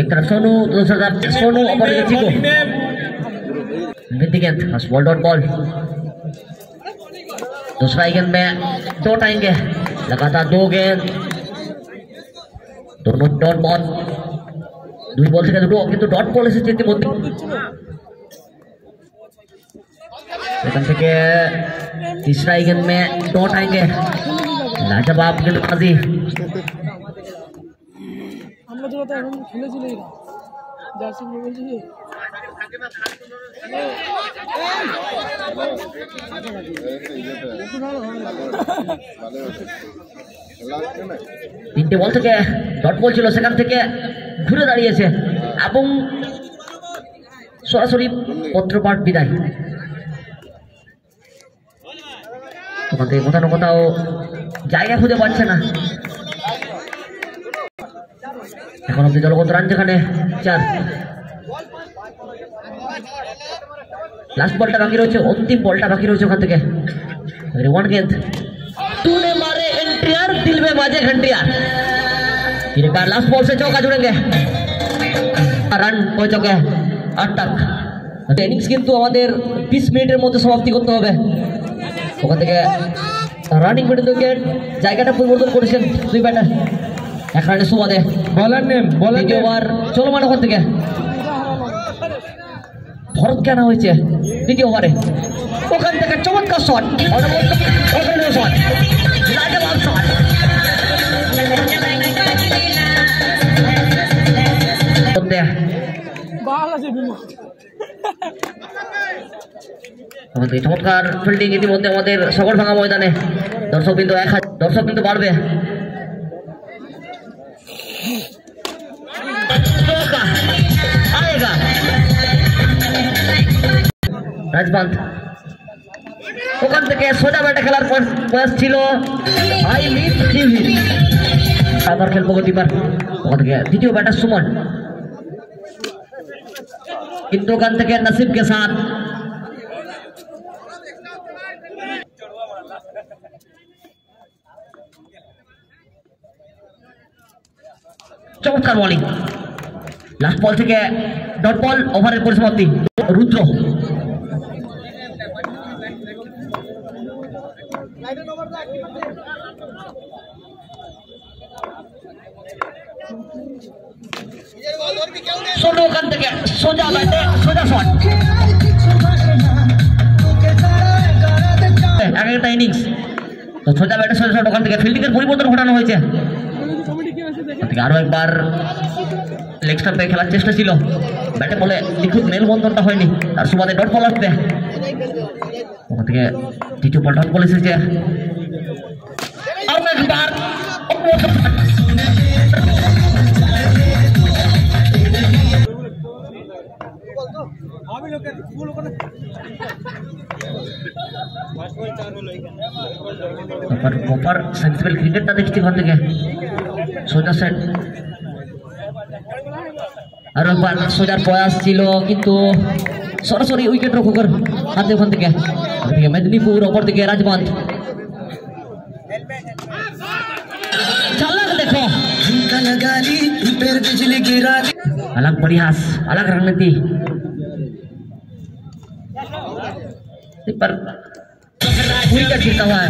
एक तरफ सोनू, दूसरी तरफ सोनू और Chiko. Hrithik ball dot ball. दूसरा गेंद में डॉट आएंगे, लगातार 2 गेंद, दोनों डॉट बॉल। 2 बॉल থেকে দুটো কিন্তু ডট বল এসেছে ইতিমধ্যে। সেখান থেকে तीसरा गेंद में डॉट आएंगे, लाजवाब गेंदबाजी। তিনটে বল থেকে ডট বল ছিল, সেখান থেকে ঘুরে দাঁড়িয়েছে এবং সরাসরি পত্রপাঠ বিদায়। তোমাদের কোথাও কোথাও জায়গা খুঁজে পাচ্ছে না। এখন অব্দি দলগত রান যেখানে 4। লাস্ট বলটা বাকি রয়েছে, অন্তিম বলটা বাকি রয়েছে ওখান থেকে। 1 गेंद तूने मारे एंट्रियर, दिल में बाजे घंटियार। एक बार लास्ट बॉल से चौका जुड़ेंगे, রান হয়ে চকে 8 तक। ইনিংস কিন্তু আমাদের 20 মিনিটের মধ্যে সমাপ্তি করতে হবে। ওখান থেকে রানিং মিডল উইকেট জায়গাটা পরিবর্তন করেছেন 2 ব্যাটার। 1 রানের সুবাদে বলার নেম দ্বিতীয় ওভার চলমান ওখান থেকে ভরতকে আনা হয়েছে দ্বিতীয় ওভারে। ওখান থেকে চমৎকার শট, শট, লাজবাব শট। আমাদের চমৎকার ফিল্ডিং ইতিমধ্যে আমাদের সকল ভাঙা ময়দানে। দর্শক কিন্তু বাড়বে। রাজবান্ত ওখান থেকে সোজা ব্যাটে খেলার বয়স ছিল। আবার খেলবো গতিবার। ওখান থেকে দ্বিতীয় ব্যাটার সুমন, কিন্তু ওখান থেকে নসিব কে সাথ চমৎকার বোলিং। লাস্ট বল থেকে ডট বল, ওভারের পরিসমাপ্তি। রুদ্র সোনু ওখান থেকে সোজা ব্যাটে সোজা শট। একটা ইনিংস তো সোজা ব্যাটে সোজা শট। ওখান থেকে ফিল্ডিং এর পরিবর্তন ঘটানো হয়েছে। আরো একবার লেগ স্টাম্পে খেলার চেষ্টা ছিল, ব্যাটে বলে নিখুঁত মেলবন্ধনটা হয়নি। তার সুবাদে ডট বল আসবে। ওখান থেকে দ্বিতীয় বল ডট বল এসেছে। আরো একবার প্রপার সেন্সিবল ক্রিকেটটা দেখছি ওখান থেকে সোজা সেট। আর একবার সোজার প্রয়াস ছিল, কিন্তু সরাসরি উইকেট রক্ষকের হাতে। ওখান থেকে মেদিনীপুর, অপর দিকে রাজবান্ধ। দেখো अलग प्रयास, अलग रणनीति। पर विकेट गिरता हुआ है।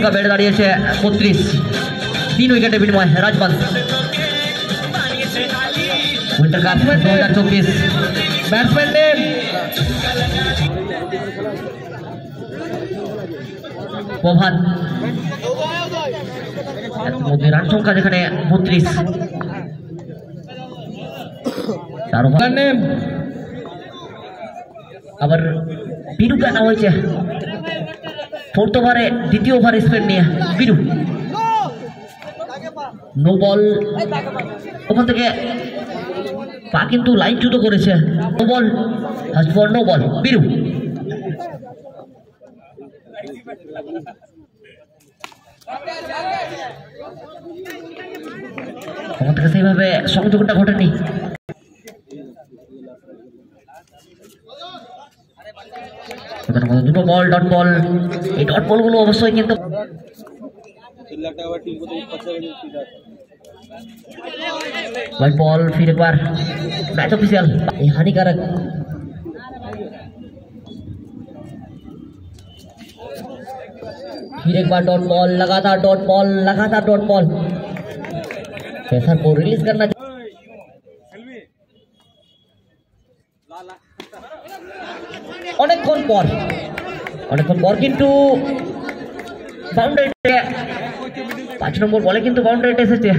का बैट दाঁড়িয়েছে 32। 3 উইকেটে বিনিময় রাজবান্ধ। উইন্টার কাপ 2024 ব্যাটসম্যান নেম প্রভাত। রান সংখ্যা যেখানে 32। চার ওভার নেম আবার বিরুকে আনা হয়েছে 4th ওভারে দ্বিতীয় ওভার স্পেড নিয়ে বিরু। No ball. ওখান থেকে পা কিন্তু লাইন জুতো করেছে। No ball, first ball no ball, Viru. ওখান থেকে সেইভাবে সংযোগটা ঘটেনি। দুটো বল, ডট বল। এই ডট বলগুলো অবশ্যই কিন্তু व्हाइट बॉल। फिर एक बार मैच ऑफिशियल, ये हानिकारक। फिर एक बार डॉट बॉल, लगातार डॉट बॉल, लगातार डॉट बॉल। पेसर को रिलीज करना অনেকক্ষণ পর কিন্তু বাউন্ডারি, 5 নম্বর বলে কিন্তু বাউন্ডারিটা এসেছে।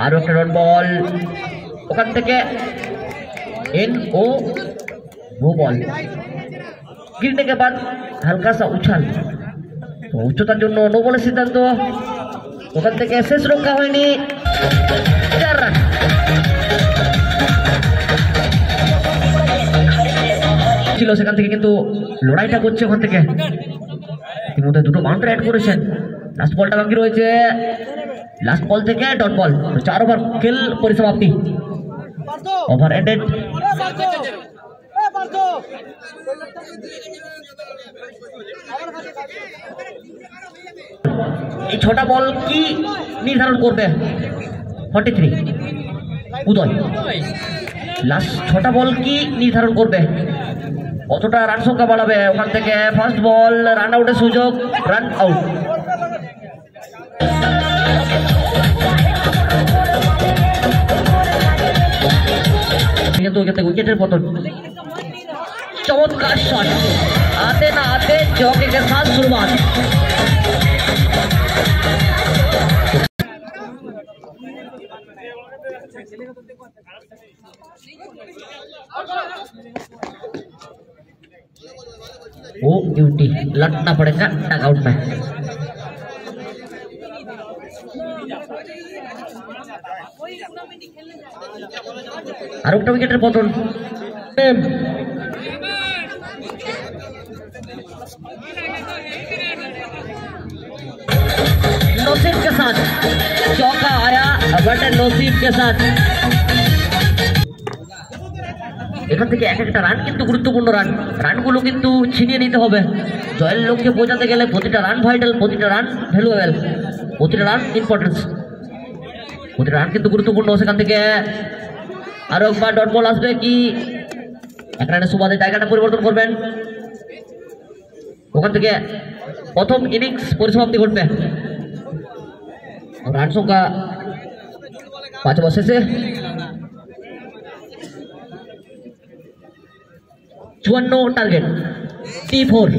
আরো একটা ডট বল, ওখান থেকে नो बॉल। गिरने के बाद हल्का सा उछाल, तो उच्चतार জন্য নো বলের সিদ্ধান্ত। ওখান থেকে শেষ রক্ষা হয়নি, 4 রান। ছিল সেখান থেকে কিন্তু লড়াইটা করছে ওখান থেকে। ইতিমধ্যে দুটো বাউন্ডারি অ্যাড করেছেন। লাস্ট বলটা বাকি রয়েছে, লাস্ট বল থেকে ডট বল। 4 ওভার খেল পরিসমাপ্তি, ওভার এন্ডেড। এই ছোটা বল কি নির্ধারণ করবে 43 উদয়। লাস্ট ছোটা বল কি নির্ধারণ করবে, কতটা রান সংখ্যা বাড়াবে। ওখান থেকে ফার্স্ট বল, রান আউটের সুযোগ, রান আউট। উইকেটের পতন, चमत्कार शॉट, आते ना आते चौके के साथ शुरुआत। वो ड्यूटी लटना पड़ेगा डगआउट में। আর একটা উইকেটের পতন। नसीब के साथ चौका आया, बट नसीब के साथ। এখান থেকে এক একটা রান কিন্তু গুরুত্বপূর্ণ রান, রানগুলো কিন্তু ছিনিয়ে নিতে হবে। জয়ের লক্ষ্যে পৌঁছাতে গেলে প্রতিটা রান ভাইটাল, প্রতিটা রান ভ্যালুয়েবল, প্রতিটা রান ইম্পর্টেন্স, প্রতিটা রান কিন্তু গুরুত্বপূর্ণ। সেখান থেকে আরো একবার ডট বল আসবে কি, এক রানের সুবাদে জায়গাটা পরিবর্তন করবেন। ওখান থেকে প্রথম ইনিংস পরিসমাপ্তি ঘটবে। রান সংখ্যা 5 ওভার শেষে 54 টার্গেট, T4।